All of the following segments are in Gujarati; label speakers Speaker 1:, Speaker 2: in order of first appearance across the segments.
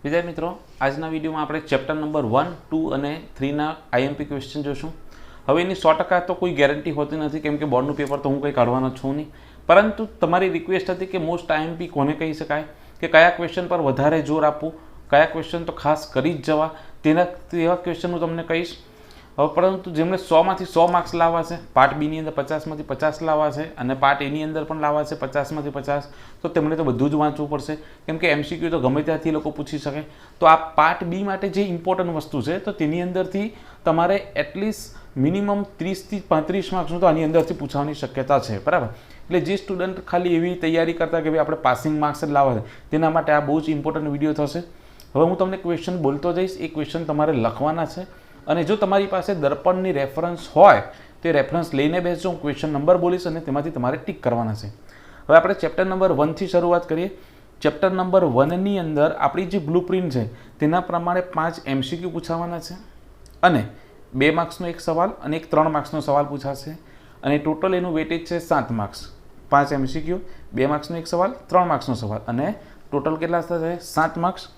Speaker 1: વિદ્યાર્થી મિત્રો, આજના વિડીયોમાં આપણે ચેપ્ટર નંબર 1, 2 અને 3ના આઈએમપી ક્વેશ્ચન જોશું. હવે એની 100% તો કોઈ ગેરંટી હોતી નથી, કેમ કે બોર્ડનું પેપર તો હું કંઈ કાઢવાનો છું નહીં. પરંતુ તમારી રિક્વેસ્ટ હતી કે મોસ્ટ આઈએમપી કોને કહી શકાય, કે કયા ક્વેશ્ચન પર વધારે જોર આપવું, કયા ક્વેશ્ચન તો ખાસ કરી જ જવા, તેવા ક્વેશ્ચન હું તમને કહીશ. હવે પરંતુ જેમણે 100માંથી 100 માર્ક્સ લાવવા છે, પાર્ટ બીની અંદર 50માંથી 50 લાવવા છે અને પાર્ટ એની અંદર પણ લાવવા છે 50માંથી 50, તો તેમણે તો બધું જ વાંચવું પડશે, કેમ કે એમસીક્યુ તો ગમે ત્યાંથી લોકો પૂછી શકે. તો આ પાર્ટ બી માટે જે ઇમ્પોર્ટન્ટ વસ્તુ છે, તો તેની અંદરથી તમારે એટલીસ્ટ મિનિમમ 30થી 35 માર્ક્સનું તો આની અંદરથી પૂછવાની શક્યતા છે, બરાબર. એટલે જે સ્ટુડન્ટ ખાલી એવી તૈયારી કરતા કે ભાઈ આપણે પાસિંગ માર્ક્સ જ લાવવા છે, તેના માટે આ બહુ જ ઇમ્પોર્ટન્ટ વિડીયો થશે. હવે હું તમને ક્વેશ્ચન બોલતો જઈશ, એ ક્વેશ્ચન તમારે લખવાના છે, અને જો તમારી પાસે દર્પણની રેફરન્સ હોય તો એ રેફરન્સ લઈને બેસજો. હું ક્વેશ્ચન નંબર બોલીશ અને તેમાંથી તમારે ટીક કરવાના છે. હવે આપણે ચેપ્ટર નંબર 1થી શરૂઆત કરીએ. ચેપ્ટર નંબર 1ની અંદર આપણી જે બ્લુપ્રિન્ટ છે તેના પ્રમાણે 5 એમસીક્યુ પૂછાવાના છે, અને 2 માર્ક્સનો એક સવાલ અને એક 3 માર્ક્સનો સવાલ પૂછાશે, અને ટોટલ એનું વેટેજ છે 7 માર્ક્સ. 5 એમસીક્યુ, 2 માર્ક્સનો એક સવાલ, 3 માર્ક્સનો સવાલ, અને ટોટલ કેટલા થશે? 7 માર્ક્સ.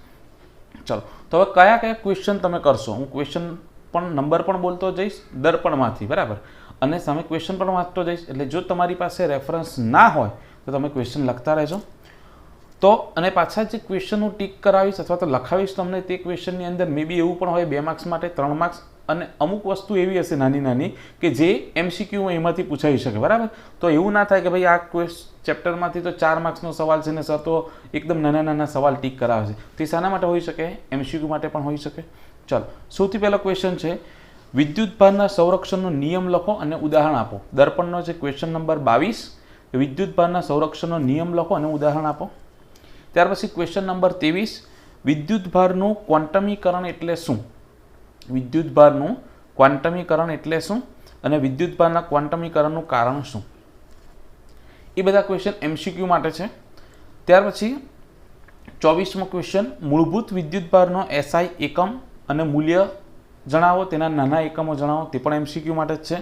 Speaker 1: ચલો, તો હવે કયા કયા ક્વેશ્ચન તમે કરશો, હું ક્વેશ્ચન પણ નંબર પણ બોલતો જઈશ દર્પણમાંથી, બરાબર, અને સામે ક્વેશ્ચન પણ વાંચતો જઈશ. એટલે જો તમારી પાસે રેફરન્સ ના હોય તો તમે ક્વેશ્ચન લખતા રહેજો. તો અને પાછા જે ક્વેશ્ચન હું ટીક કરાવીશ અથવા તો લખાવીશ તમને, તે ક્વેશ્ચનની અંદર મે બી એવું પણ હોય 2 માર્ક્સ માટે 3 માર્ક્સ, અને અમુક વસ્તુ એવી હશે નાની નાની કે જે એમસીક્યુ એમાંથી પૂછાઈ શકે, બરાબર. તો એવું ના થાય કે ભાઈ આ ચેપ્ટરમાંથી તો 4 માર્ક્સનો સવાલ છે ને સર તો એકદમ નાના નાના સવાલ ટીક કરાવે છે. તે શાના માટે હોઈ શકે? એમસીક્યુ માટે પણ હોઈ શકે. ચાલો, સૌથી પહેલો ક્વેશ્ચન છે, વિદ્યુતભારના સંરક્ષણનો નિયમ લખો અને ઉદાહરણ આપો. દર્પણનો છે ક્વેશ્ચન નંબર 22, વિદ્યુતભારના સંરક્ષણનો નિયમ લખો અને ઉદાહરણ આપો. ત્યાર પછી ક્વેશ્ચન નંબર 23, વિદ્યુતભારનું ક્વોન્ટમીકરણ એટલે શું? વિદ્યુતભારનું ક્વોન્ટમીકરણ એટલે શું અને વિદ્યુતભારના ક્વોન્ટમીકરણનું કારણ શું? એ બધા ક્વેશ્ચન એમસીક્યુ માટે છે. ત્યાર પછી 24મો ક્વેશ્ચન, મૂળભૂત વિદ્યુતભારનો એસઆઈ એકમ અને મૂલ્ય જણાવો, તેના નાના એકમો જણાવો. તે પણ એમસીક્યુ માટે જ છે.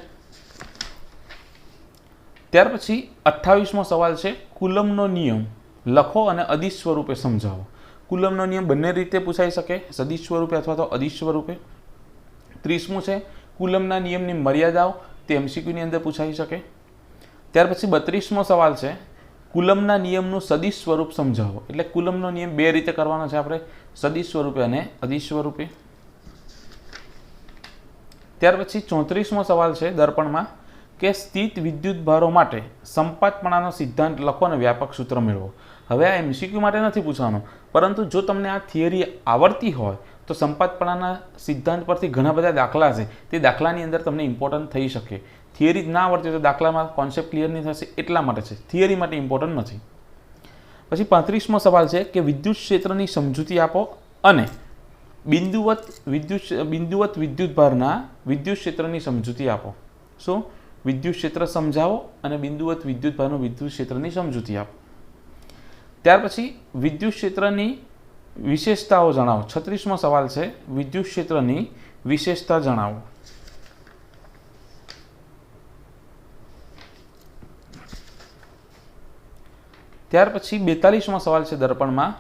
Speaker 1: ત્યાર પછી 28મો સવાલ છે, કુલમનો નિયમ લખો અને અદિશ સ્વરૂપે સમજાવો. કુલમનો નિયમ બંને રીતે પૂછાઈ શકે, સદિશ સ્વરૂપે અથવા તો અદિશ સ્વરૂપે. 30મું છે, કુલમના નિયમની મર્યાદાઓ, તે એમસીક્યુની અંદર પૂછાઈ શકે. ત્યાર પછી 32મો સવાલ છે, કુલમના નિયમનું સદિશ સ્વરૂપ સમજાવો. એટલે કુલમનો નિયમ 2 રીતે કરવાનો છે આપણે, સદિશ સ્વરૂપે અને અદિશ સ્વરૂપે. ત્યાર પછી 34મો સવાલ છે દર્પણમાં, કે સ્થિત વિદ્યુતભારો માટે સંપાતપણાનો સિદ્ધાંત લખો અને વ્યાપક સૂત્ર મેળવો. હવે આ એમસીક્યુ માટે નથી પૂછવાનો, પરંતુ જો તમને આ થિયરી આવડતી હોય તો સંપાતપણાના સિદ્ધાંત પરથી ઘણા બધા દાખલા છે, તે દાખલાની અંદર તમને ઇમ્પોર્ટન્ટ થઈ શકે. થિયરી જ ના આવડતી હોય તો દાખલામાં કોન્સેપ્ટ ક્લિયર નહીં થશે, એટલા માટે છે, થિયરી માટે ઇમ્પોર્ટન્ટ નથી. પછી 35મો સવાલ છે કે વિદ્યુત ક્ષેત્રની સમજૂતી આપો અને બિંદુવત વિદ્યુતભારના વિદ્યુત ક્ષેત્રની સમજૂતી આપો. શું? વિદ્યુત ક્ષેત્ર સમજાવો અને બિંદુવત વિદ્યુતભારનું વિદ્યુત ક્ષેત્રની સમજૂતી આપો. ત્યાર પછી વિદ્યુત ક્ષેત્રની વિશેષતાઓ જણાવો. 36મો સવાલ છે, વિદ્યુત ક્ષેત્રની વિશેષતા જણાવો. ત્યાર પછી 42મો સવાલ છે દર્પણમાં,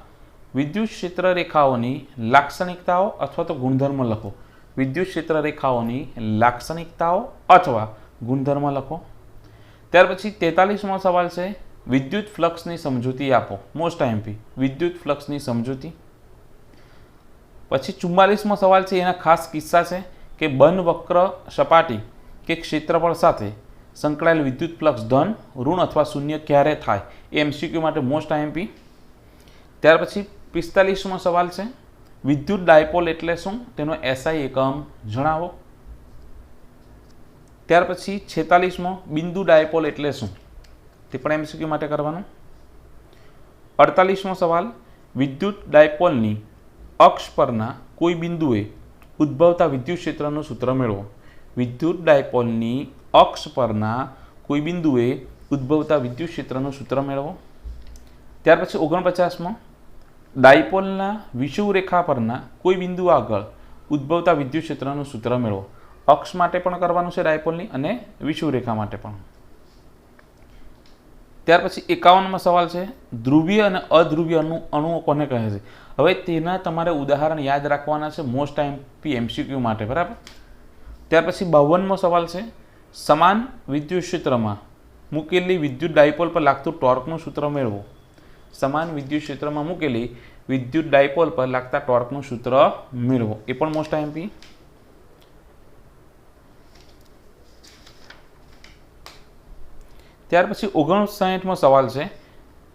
Speaker 1: વિદ્યુત ક્ષેત્ર રેખાઓની લાક્ષણિકતાઓ અથવા તો ગુણધર્મ લખો. વિદ્યુત ક્ષેત્ર રેખાઓની લાક્ષણિકતાઓ અથવા ગુણધર્મ લખો. ત્યાર પછી 43મો સવાલ છે, વિદ્યુત ફ્લક્સની સમજૂતી આપો. મોસ્ટ આઈએમપી, વિદ્યુત ફ્લક્સની સમજૂતી. પછી 44મો સવાલ છે, એના ખાસ કિસ્સા છે કે બંધ વક્ર સપાટી કે ક્ષેત્રફળ સાથે સંકળાયેલ વિદ્યુત ફ્લક્સ ધન, ઋણ અથવા શૂન્ય ક્યારે થાય? એ એમસીક્યુ માટે મોસ્ટ આઈએમપી. ત્યાર પછી 45મો સવાલ છે, વિદ્યુત ડાયપોલ એટલે શું? તેનો એસઆઈ એકમ જણાવો. ત્યાર પછી 46મો, બિંદુ ડાયપોલ એટલે શું? તે પણ એમસીક્યુ માટે કરવાનું. 48મો સવાલ, વિદ્યુત ડાયપોલની અક્ષ પરના કોઈ બિંદુએ ઉદ્ભવતા વિદ્યુત ક્ષેત્રનું સૂત્ર મેળવો. વિદ્યુત ડાયપોલની અક્ષ પરના કોઈ બિંદુએ ઉદ્ભવતા વિદ્યુત ક્ષેત્રનું સૂત્ર મેળવો. ત્યાર પછી 49મો, ડાયપોલના વિષુવરેખા પરના કોઈ બિંદુ આગળ ઉદ્ભવતા વિદ્યુત ક્ષેત્રનું સૂત્ર મેળવો. અક્ષ માટે પણ કરવાનું છે ડાયપોલની, અને વિષુવરેખા માટે પણ. ત્યાર પછી 51મો સવાલ છે, ધ્રુવીય અને અધ્રુવીય અણુઓ કોને કહે છે? હવે તેના તમારે ઉદાહરણ યાદ રાખવાના છે મોસ્ટ આઈએમપી એમસીક્યુ માટે, બરાબર। ત્યાર પછી 52મો સવાલ છે, સમાન વિદ્યુત ક્ષેત્રમાં મૂકેલી વિદ્યુત ડાયપોલ પર લાગતું ટોર્કનું સૂત્ર મેળવો। સમાન વિદ્યુત ક્ષેત્રમાં મૂકેલી વિદ્યુત ડાયપોલ પર લાગતા ટોર્કનું સૂત્ર મેળવો, એ પણ મોસ્ટ આઈએમપી। ત્યાર પછી 59મો સવાલ છે,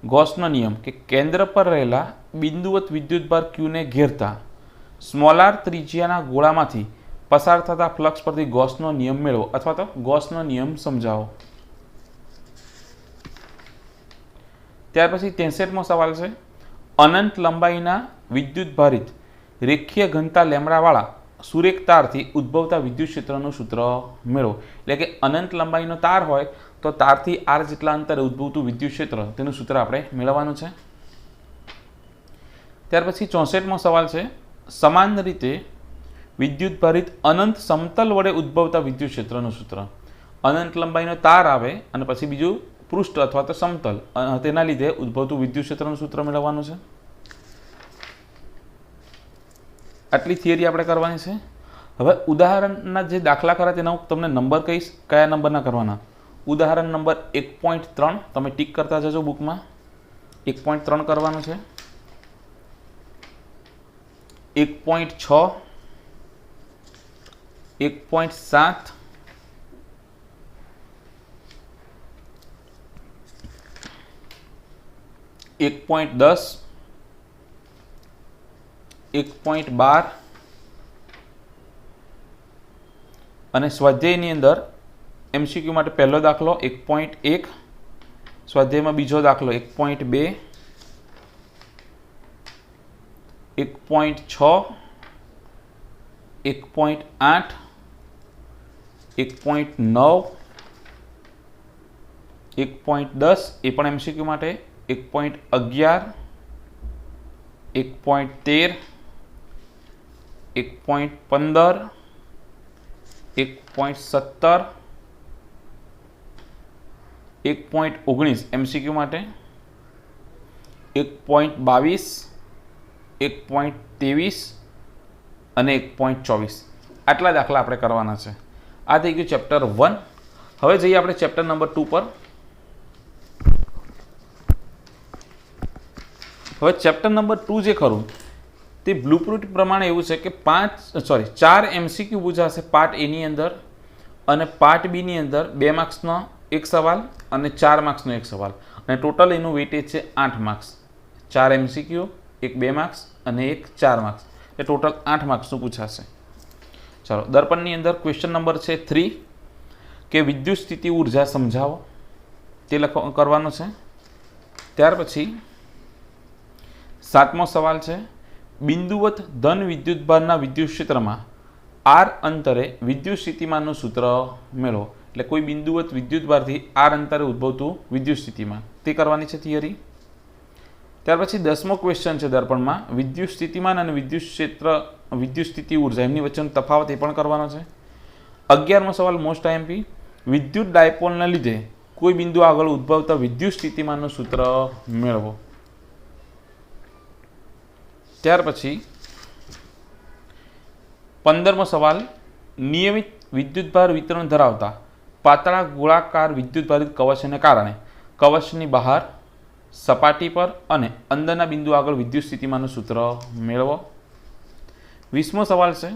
Speaker 1: ગૌસનો નિયમ કે કેન્દ્ર પર રહેલા બિંદુવત વિદ્યુતભાર ક્યુને ઘેરતા સ્મોલ આર ત્રિજ્યાના ગોળામાંથી પસાર થતા ફ્લક્સ પરથી ગૌસનો નિયમ મેળવો અથવા તો ગૌસનો નિયમ સમજાવો। ત્યાર પછી 63મો સવાલ છે, અનંત લંબાઈના વિદ્યુત ભારિત રેખીય ઘનતા લેમડાવાળા સુરેખ તારથી ઉદ્ભવતા વિદ્યુત ક્ષેત્રનું સૂત્ર મેળવો। એટલે કે અનંત લંબાઈનો તાર હોય તો તારથી આર જેટલા અંતરે ઉદ્ભવતું વિદ્યુત ક્ષેત્ર, તેનું સૂત્ર આપણે મેળવવાનું છે। ત્યાર પછી 64મો સવાલ છે, સમાન રીતે વિદ્યુત ભારિત અનંત સમતલ વડે ઉદ્ભવતા વિદ્યુત ક્ષેત્રનું સૂત્ર। અનંત લંબાઈનો તાર આવે અને પછી બીજું પૃષ્ઠ અથવા તો સમતલ, તેના લીધે ઉદ્ભવતું વિદ્યુત ક્ષેત્રનું સૂત્ર મેળવવાનું છે। આટલી થિયરી આપણે કરવાની છે। હવે ઉદાહરણના જે દાખલા ખરા તેના હું તમને નંબર કહીશ, કયા નંબરના કરવાના। ઉદાહરણ નંબર 1.3 તમે ટીક કરતા જજો બુકમાં, 1.3 કરવાનું છે। 1.6, 1.7, 1.10, 1.12 અને સ્વાધ્યાયની અંદર એમસીક્યુ માટે પહેલો દાખલો 1.1, સ્વાધ્યાયમાં બીજો દાખલો 1.2, 1.6, 1.8, 1.9, 1.10 એ પણ એમસીક્યુ માટે, 1.11, 1.13, 1.15, 1.17, 1.19 એમસીક્યુ માટે, 1.22, 1.23 અને 1.24 આટલા દાખલા આપણે કરવાના છે। આ થઈ ગયું ચેપ્ટર 1। હવે જઈએ આપણે ચેપ્ટર નંબર 2 પર। હવે ચેપ્ટર નંબર 2 જે ખરું તે બ્લુપ્રિન્ટ પ્રમાણે એવું છે કે 4 એમસીક્યુ પૂછાશે પાર્ટ એ ની અંદર અને પાર્ટ બી ની અંદર 2 માર્ક્સનો એક સવાલ અને 4 માર્ક્સનો એક સવાલ, અને ટોટલ એનું વેટેજ છે 8 માર્ક્સ। 4 એમસીક્યુ, એક 2 માર્ક્સ અને એક 4 માર્ક્સ, એ ટોટલ 8 માર્ક્સનું પૂછાશે। ચાલો, દર્પણની અંદર ક્વેશ્ચન નંબર છે 3 કે વિદ્યુત સ્થિતિ ઉર્જા સમજાવો, તે કરવાનો છે। ત્યાર પછી 7મો સવાલ છે, બિંદુવત ધન વિદ્યુતભારના વિદ્યુત ક્ષેત્રમાં આર અંતરે વિદ્યુત સ્થિતિમાનનું સૂત્ર મેળવો। એટલે કોઈ બિંદુવત વિદ્યુતભારથી આર અંતરે ઉદ્ભવતું વિદ્યુત સ્થિતિમાન, તે કરવાની છે થિયરી। ત્યાર પછી 10મો ક્વેશ્ચન છે દર્પણમાં, વિદ્યુત સ્થિતિમાન અને વિદ્યુત ક્ષેત્ર વિદ્યુત સ્થિતિ ઉર્જા એમની વચ્ચેનો તફાવત એ પણ કરવાનો છે। 11મો સવાલ મોસ્ટ આઈએમપી, વિદ્યુત ડાયપોલને લીધે કોઈ બિંદુ આગળ ઉદ્ભવતા વિદ્યુત સ્થિતિમાનનું સૂત્ર મેળવો। ત્યાર પછી 15મો સવાલ, નિયમિત વિદ્યુતભાર વિતરણ ધરાવતા પાતળા ગોળાકાર વિદ્યુતભારિત કવચને કારણે કવચની બહાર, સપાટી પર અને અંદરના બિંદુ આગળ વિદ્યુત સ્થિતિમાનનું સૂત્ર મેળવો। 20મો સવાલ છે,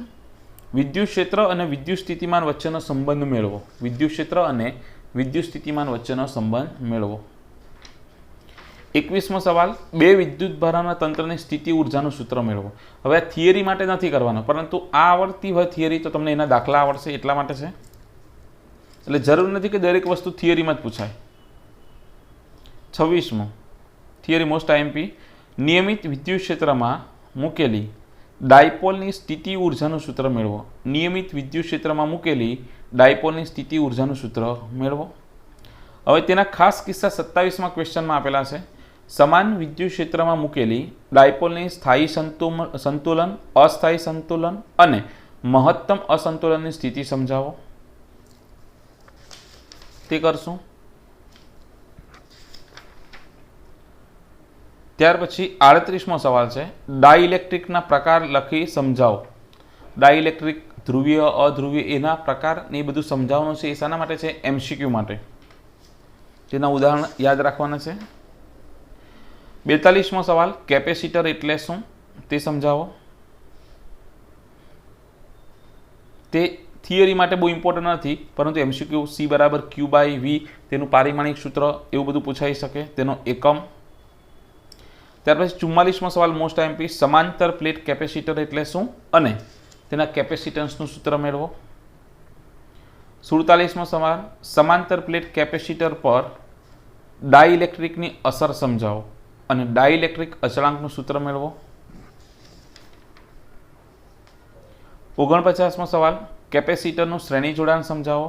Speaker 1: વિદ્યુત ક્ષેત્ર અને વિદ્યુત સ્થિતિમાન વચ્ચેનો સંબંધ મેળવો। વિદ્યુત ક્ષેત્ર અને વિદ્યુત સ્થિતિમાન વચ્ચેનો સંબંધ મેળવો। 21મો સવાલ, બે વિદ્યુતભારના તંત્રની સ્થિતિ ઉર્જાનું સૂત્ર મેળવો। હવે આ થિયરી માટે નથી કરવાનો, પરંતુ આ આવડતી હોય થિયરી તો તમને એના દાખલા આવડશે એટલા માટે છે, એટલે જરૂર નથી કે દરેક વસ્તુ થિયરીમાં જ પૂછાય। 26મો થિયરી મોસ્ટ આઈએમપી, નિયમિત વિદ્યુત ક્ષેત્રમાં મૂકેલી ડાયપોલની સ્થિતિ ઉર્જાનું સૂત્ર મેળવો। નિયમિત વિદ્યુત ક્ષેત્રમાં મૂકેલી ડાયપોલની સ્થિતિ ઉર્જાનું સૂત્ર મેળવો। હવે તેના ખાસ કિસ્સા 27મા ક્વેશ્ચનમાં આપેલા છે, સમાન વિદ્યુત ક્ષેત્રમાં મૂકેલી ડાયપોલની સ્થાયી સંતુલન, અસ્થાયી સંતુલન અને મહત્તમ અસંતુલનની સ્થિતિ સમજાવો, તે કરશું। ત્યાર પછી 38મો સવાલ છે, ડાઇલેક્ટ્રિકના પ્રકાર લખી સમજાવો. ડાઇલેક્ટ્રિક, ધ્રુવીય, અધ્રુવીય, એના પ્રકાર ને એ બધું સમજાવવાનું છે. એ શાના માટે છે? MCQ માટે. તેના ઉદાહરણ યાદ રાખવાના છે. 42મો સવાલ, કેપેસિટર એટલે શું તે સમજાવો. તે થિયરી માટે બહુ ઇમ્પોર્ટન્ટ નથી, પરંતુ MCQ C બરાબર Q/V તેનું પારિમાણિક સૂત્ર એવું બધું પૂછાઈ શકે, તેનો એકમ. ત્યાર પછી 44મો સવાલ મોસ્ટ આઈએમપી, સમાંતર પ્લેટ કેપેસિટર એટલે શું અને તેના કેપેસિટન્સનું સૂત્ર મેળવો. 47મો સવાલ, સમાંતર પ્લેટ કેપેસિટર પર ડાઇલેક્ટ્રિકની અસર સમજાવો અને ડાઇલેક્ટ્રિક અચળાંકનું સૂત્ર મેળવો. 49મો સવાલ, કેપેસિટરનું શ્રેણી જોડાણ સમજાવો.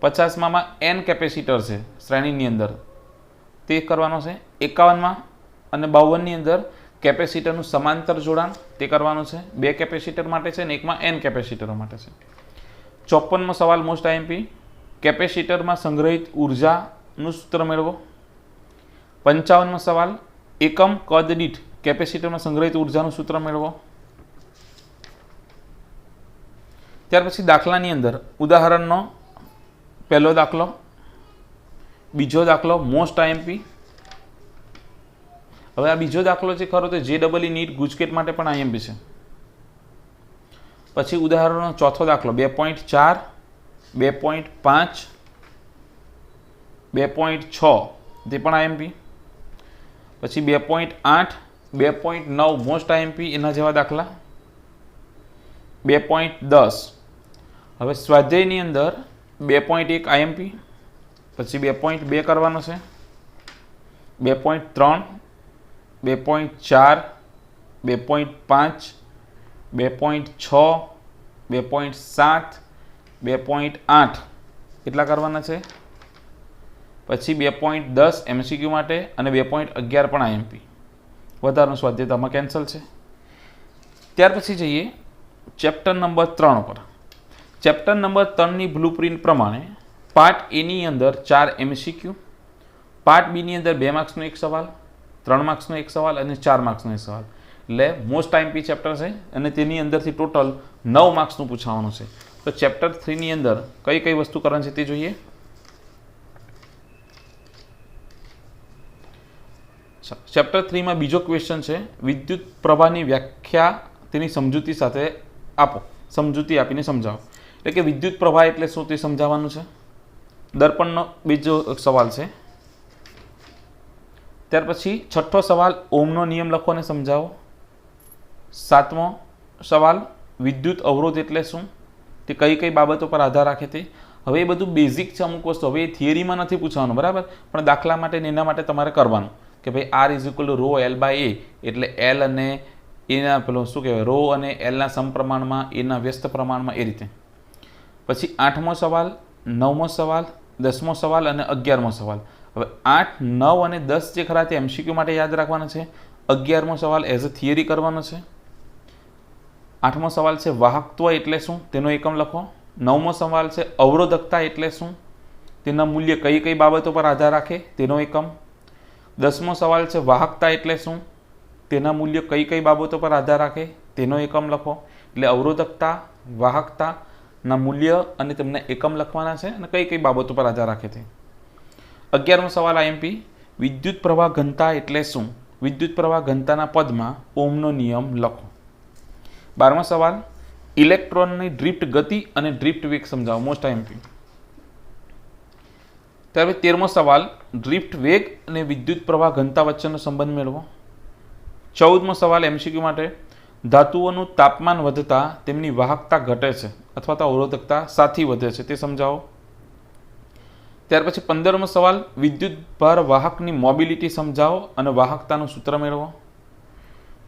Speaker 1: 50માં n કેપેસિટર છે શ્રેણીની અંદર, તે કરવાનો છે. 51માં અને 52ની અંદર કેપેસિટરનું સમાંતર જોડાણ તે કરવાનું છે. 2 કેપેસિટર માટે છે અને એકમાં n કેપેસિટરો માટે છે. 54મો સવાલ મોસ્ટ આઈએમપી, કેપેસિટરમાં સંગ્રહિત ઉર્જાનું સૂત્ર મેળવો. 55મો સવાલ, એકમ કદ દીઠ કેપેસિટરમાં સંગ્રહિત ઉર્જાનું સૂત્ર મેળવો. ત્યાર પછી દાખલાની અંદર ઉદાહરણનો પહેલો દાખલો, બીજો દાખલો મોસ્ટ આઈએમપી. હવે આ બીજો દાખલો જે ખરો તે JEE નીટ ગુજકેટ માટે પણ આઈએમપી છે. પછી ઉદાહરણનો ચોથો દાખલો 2.4, 2.5, 2.6 તે પણ આઈએમપી. પછી 2.8, 2.9 મોસ્ટ આઈએમપી એના જેવા દાખલા. 2.10. હવે સ્વાધ્યાયની અંદર 2.1 આઈએમપી, પછી 2.2 કરવાનો છે, 2.3, 2.4, 2.5, 2.6, 2.7, 2.8 કેટલા કરવાના છે. પછી 2.10 MCQ માટે અને 2.11 પણ આઈએમપી. વધારાનું સ્વાધ્યાય આમાં કેન્સલ છે. ત્યાર પછી જઈએ ચેપ્ટર નંબર 3 પર. ચેપ્ટર નંબર 3ની બ્લુપ્રિન્ટ પ્રમાણે પાર્ટ એની અંદર 4 MCQ, પાર્ટ બીની અંદર 2 માર્ક્સનો એક સવાલ, 3 માર્ક્સનો એક સવાલ અને 4 માર્ક્સનો એક સવાલ. એટલે મોસ્ટ આઈએમપી ચેપ્ટર છે અને તેની અંદરથી ટોટલ 9 માર્ક્સનું પૂછવાનું છે. તો ચેપ્ટર 3ની અંદર કઈ કઈ વસ્તુ કરવાની છે તે જોઈએ. ચેપ્ટર 3માં બીજો ક્વેશ્ચન છે, વિદ્યુત પ્રવાહની વ્યાખ્યા તેની સમજૂતી સાથે આપો. સમજૂતી આપીને સમજાવો. એટલે કે વિદ્યુત પ્રવાહ એટલે શું તે સમજાવવાનું છે. દર્પણનો બીજો સવાલ છે. ત્યાર પછી છઠ્ઠો સવાલ, ઓમનો નિયમ લખો અને સમજાવો. 7મો સવાલ, વિદ્યુત અવરોધ એટલે શું, તે કઈ કઈ બાબતો પર આધાર રાખે તે. હવે એ બધું બેઝિક છે અમુક વસ્તુ, હવે એ થિયરીમાં નથી પૂછવાનું બરાબર, પણ દાખલા માટે ને એના માટે તમારે કરવાનું કે ભાઈ R = ρ L/A, એટલે L અને એના પેલો શું કહેવાય ρ અને Lના સમપ્રમાણમાં, એના વ્યસ્ત પ્રમાણમાં, એ રીતે. પછી 8મો સવાલ, 9મો સવાલ, 10મો સવાલ અને 11મો સવાલ. હવે 8, 9 અને 10 જે ખરા તે MCQ માટે યાદ રાખવાના છે. 11મો સવાલ એઝ અ થિયરી કરવાનો છે. 8મો સવાલ છે વાહકત્વ એટલે શું, તેનો એકમ લખો. 9મો સવાલ છે અવરોધકતા એટલે શું, તેના મૂલ્ય કઈ કઈ બાબતો પર આધાર રાખે, તેનો એકમ. 10મો સવાલ છે વાહકતા એટલે શું, તેના મૂલ્ય કઈ કઈ બાબતો પર આધાર રાખે, તેનો એકમ લખો. એટલે અવરોધકતા, વાહકતાના મૂલ્ય અને તેમને એકમ લખવાના છે અને કઈ કઈ બાબતો પર આધાર રાખે તે. 11મો સવાલ આઈએમપી, વિદ્યુત પ્રવાહ ઘનતા એટલે શું, વિદ્યુત પ્રવાહ ઘનતાના પદમાં ઓમનો નિયમ લખો. 12મો સવાલ, ઇલેક્ટ્રોનની ડ્રિફ્ટ ગતિ અને ડ્રિફ્ટ વેગ સમજાવો. Most IMP. ત્યારબાદ 13મો સવાલ, ડ્રિફ્ટ વેગ અને વિદ્યુત પ્રવાહ ઘનતા વચ્ચેનો સંબંધ મેળવો. 14મો સવાલ MCQ માટે, ધાતુઓનું તાપમાન વધતા તેમની વાહકતા ઘટે છે અથવા તો અવરોધકતા સાથી વધે છે તે સમજાવો. ત્યાર પછી 15મો સવાલ, વિદ્યુત ભાર વાહકની મોબિલિટી સમજાવો અને વાહકતાનું સૂત્ર મેળવો.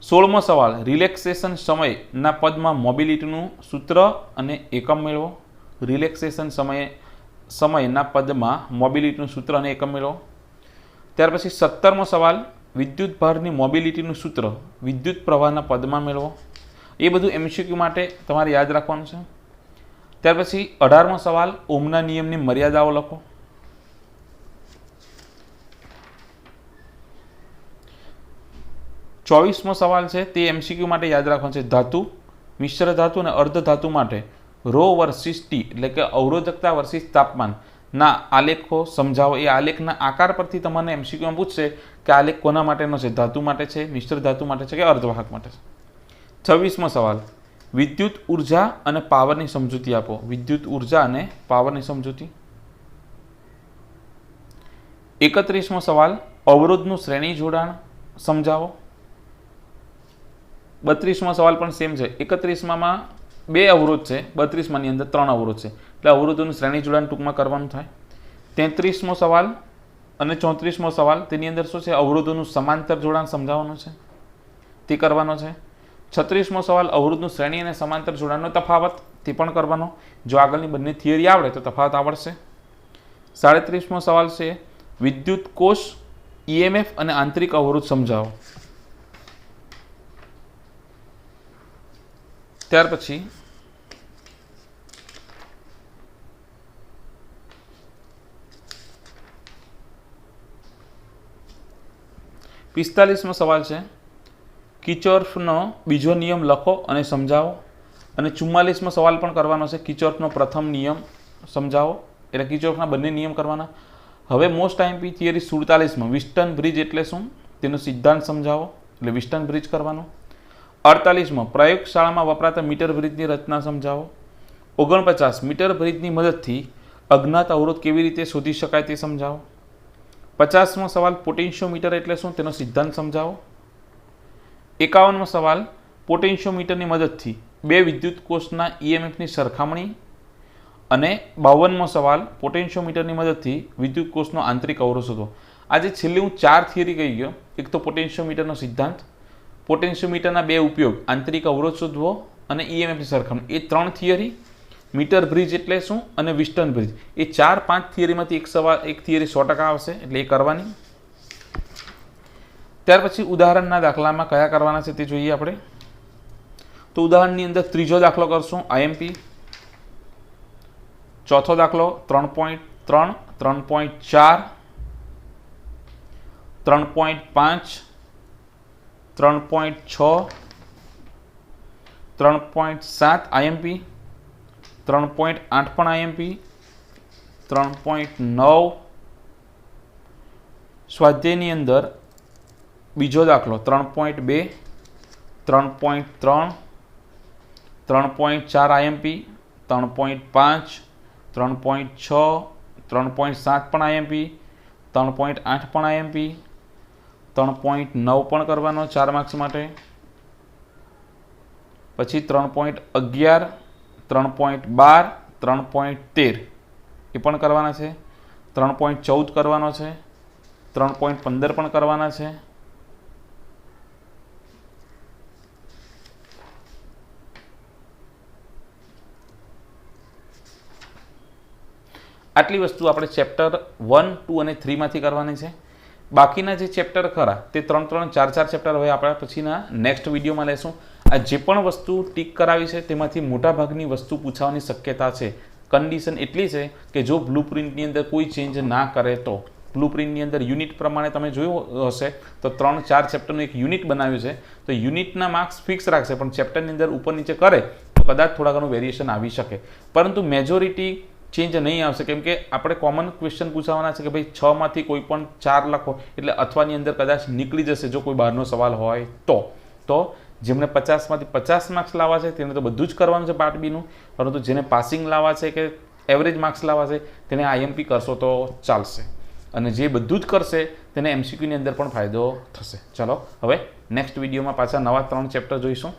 Speaker 1: 16મો સવાલ, રિલેક્સેશન સમયના પદમાં મોબિલિટીનું સૂત્ર અને એકમ મેળવો. રિલેક્સેશન સમયના પદમાં મોબિલિટીનું સૂત્ર અને એકમ મેળવો. ત્યાર પછી 17મો સવાલ, વિદ્યુત ભારની મોબિલિટીનું સૂત્ર વિદ્યુત પ્રવાહના પદમાં મેળવો. એ બધું MCQ માટે તમારે યાદ રાખવાનું છે. ત્યાર પછી 18મો સવાલ, ઓમના નિયમની મર્યાદાઓ લખો. 24મો સવાલ છે તે એમસીક્યુ માટે યાદ રાખવાનો છે. ધાતુ, મિશ્ર ધાતુ અને અર્ધ ધાતુ માટે રો વર્સિસ ટી એટલે કે અવરોધકતા વર્સિસ તાપમાનના આલેખો સમજાવો. એ આલેખના આકાર પરથી તમને એમસીક્યુમાં પૂછશે કે આલેખ કોના માટેનો છે, ધાતુ માટે છે, મિશ્ર ધાતુ માટે છે કે અર્ધવાહક માટે છે. 26મો સવાલ, વિદ્યુત ઉર્જા અને પાવરની સમજૂતી આપો. વિદ્યુત ઉર્જા અને પાવરની સમજૂતી. 31મો સવાલ, અવરોધનું શ્રેણી જોડાણ સમજાવો. 32મો સવાલ પણ સેમ છે. 31માં 2 અવરોધ છે, 32માની અંદર 3 અવરોધ છે એટલે અવરોધોનું શ્રેણી જોડાણ ટૂંકમાં કરવાનું થાય. 33મો સવાલ અને 34મો સવાલ તેની અંદર શું છે, અવરોધોનું સમાંતર જોડાણ સમજાવવાનું છે, તે કરવાનો છે. 36મો સવાલ, અવરોધનું શ્રેણી અને સમાંતર જોડાણનો તફાવત, તે પણ કરવાનો. જો આગળની બંને થિયરી આવડે તો તફાવત આવડશે. 37મો સવાલ છે, વિદ્યુત કોષ, ઈએમએફ અને આંતરિક અવરોધ સમજાવો. ત્યાર પછી 45મો સવાલ છે, કિર્ચોફનો બીજો નિયમ લખો અને સમજાવો. અને 44મો સવાલ પણ કરવાનો છે, કિર્ચોફનો પ્રથમ નિયમ સમજાવો. એટલે કિર્ચોફના બંને નિયમ કરવાના. હવે મોસ્ટ આઈએમપી થિયરી 47માં વિસ્ટન બ્રિજ એટલે શું, તેનો સિદ્ધાંત સમજાવો. એટલે વિસ્ટન બ્રિજ કરવાનો. 48માં પ્રયોગશાળામાં વપરાતા મીટર બ્રિજની રચના સમજાવો. 49 મીટર બ્રિજની મદદથી અજ્ઞાત અવરોધ કેવી રીતે શોધી શકાય તે સમજાવો. 50મો સવાલ, પોટેન્શિયોમીટર એટલે શું, તેનો સિદ્ધાંત સમજાવો. 51મો સવાલ, પોટેન્શિયોમીટરની મદદથી 2 વિદ્યુત કોષના ઈએમએફની સરખામણી. અને 52મો સવાલ, પોટેન્શિયોમીટરની મદદથી વિદ્યુત કોષનો આંતરિક અવરોધ શોધો. આજે છેલ્લે હું 4 થિયરી કહી ગયો. એક તો પોટેન્શિયોમીટરનો સિદ્ધાંત, પોટેન્શિયોમીટરના 2 ઉપયોગ, આંતરિક અવરોધ શોધવો અને ઈએમએફની સરખામણી. એ 3 થિયરી. મીટર બ્રિજ એટલે શું અને વિસ્ટન બ્રિજ, એ 4-5 થિયરીમાંથી એક થિયરી 100% આવશે એટલે એ કરવાની. ત્યાર પછી ઉદાહરણના દાખલામાં કયા કરવાના છે તે જોઈએ આપણે. તો ઉદાહરણની અંદર ત્રીજો દાખલો કરશું આઈએમપી. ચોથો દાખલો 3.3, 3.4, 3.5, 3.6, 3.7 આઈએમપી, 3.8 પણ આઈએમપી, 3.9. સ્વાધ્યાયની અંદર બીજો દાખલો 3.2, 3.3, 3.4 આઈએમપી, 3.5, 3.6, 3.7 પણ આઈએમપી, 3.8 પણ આઈએમપી, 3.9 પણ કરવાનો 4 માર્ક્સ માટે. પછી 3.11, 3.12, 3.13 એ પણ કરવાના છે. 3.14 કરવાનો છે, 3.15 પણ કરવાના છે. આટલી વસ્તુ આપણે ચેપ્ટર 1, 2 અને 3માંથી કરવાની છે. બાકીના જે ચેપ્ટર ખરા તે 3, 4 ચેપ્ટર હવે આપણે પછીના નેક્સ્ટ વિડીયોમાં લેશું. આ જે પણ વસ્તુ ટીક કરાવી છે તેમાંથી મોટાભાગની વસ્તુ પૂછવાની શક્યતા છે. કન્ડિશન એટલી છે કે જો બ્લુપ્રિન્ટની અંદર કોઈ ચેન્જ ના કરે તો. બ્લુપ્રિન્ટની અંદર યુનિટ પ્રમાણે તમે જોયું હશે તો 3, 4 ચેપ્ટરનું એક યુનિટ બનાવ્યું છે. તો યુનિટના માર્ક્સ ફિક્સ રાખશે, પણ ચેપ્ટરની અંદર ઉપર નીચે કરે તો કદાચ થોડા ઘણું વેરિએશન આવી શકે, પરંતુ મેજોરિટી ચેન્જ નહીં આવશે. કેમ કે આપણે કોમન ક્વેશ્ચન પૂછવાના છે કે ભાઈ 6માંથી કોઈ પણ 4 લખો, એટલે અથવાની અંદર કદાચ નીકળી જશે જો કોઈ બહારનો સવાલ હોય તો જેમને 50માંથી 50 માર્ક્સ લાવવા છે તેને તો બધું જ કરવાનું છે પાર્ટ બીનું, પરંતુ જેને પાસિંગ લાવવા છે કે એવરેજ માર્ક્સ લાવવા છે તેને આઈએમપી કરશો તો ચાલશે, અને જે બધું જ કરશે તેને એમસીક્યુની અંદર પણ ફાયદો થશે. ચલો હવે નેક્સ્ટ વિડીયોમાં પાછા નવા 3 ચેપ્ટર જોઈશું.